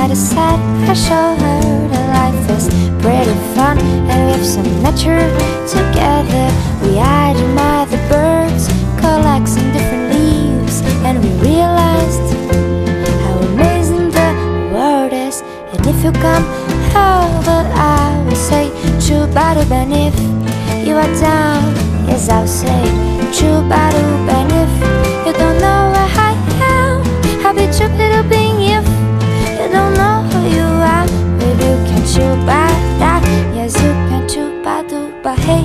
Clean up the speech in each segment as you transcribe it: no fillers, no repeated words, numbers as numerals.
I decide I show her that life is pretty fun, and we have some nature together. We admire the birds, collect some different leaves, and we realized how amazing the world is. And if you come over, I will say Chubadub, and if you are down, yes, I'll say Chubadub. And if you don't know where I am, I'll be Chubadub. If you don't know who you are, maybe you can Chubadub. Yes, you can Chubadub. But hey,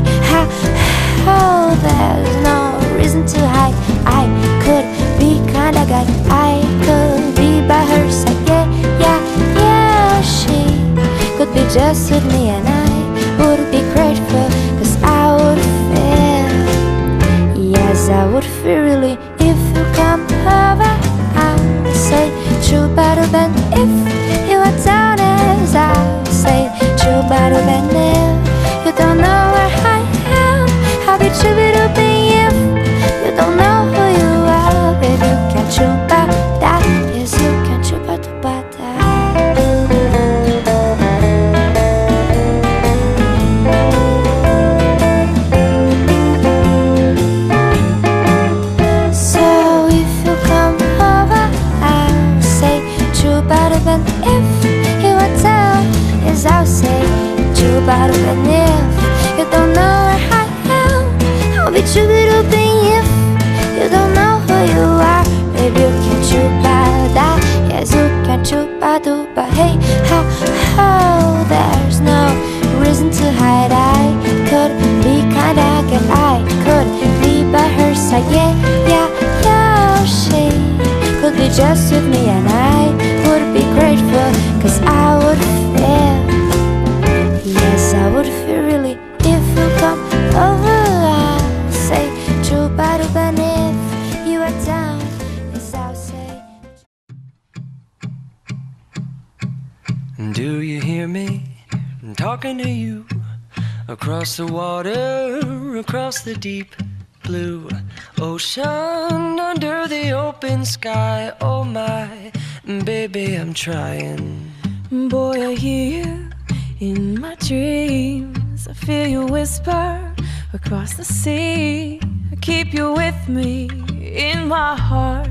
oh, there's no reason to hide. I could be kinda guy, I could be by her side. Yeah, she could be just with me, and I would be grateful, 'cause I would feel, yes, I would feel really. If you come over, I'll say Chubadub. And if you are down, as I'll say Chubadub. And if you don't know where I am, I'll be Chubadub. If you don't know who you are, baby, you can Chubadub. Yes, you can Chubadub. And if you are down, yes, I'll say Chubadub. And if you don't know where I am, I'll be Chubadub. If you don't know who you are, maybe you can Chubadub. Yes, you can Chubadub. But hey, there's no reason to hide. I could be kinda good, I could be by her side. Yeah, she could be just with me, and I would be grateful, 'cause I would feel, yes, I would feel really. If you come over, I'll say Chubadub. And if you are down, yes, I'll say. Do you hear me talking to you? Across the water, across the deep blue ocean, under the open sky. Oh my, baby, I'm trying. Boy, I hear you in my dreams. I feel you whisper across the sea. I keep you with me in my heart.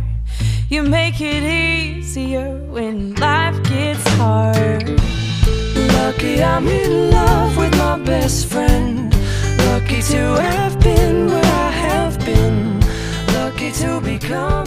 You make it easier when life gets hard. Lucky I'm in love with my best friend. Lucky to have been where I have been. Lucky to become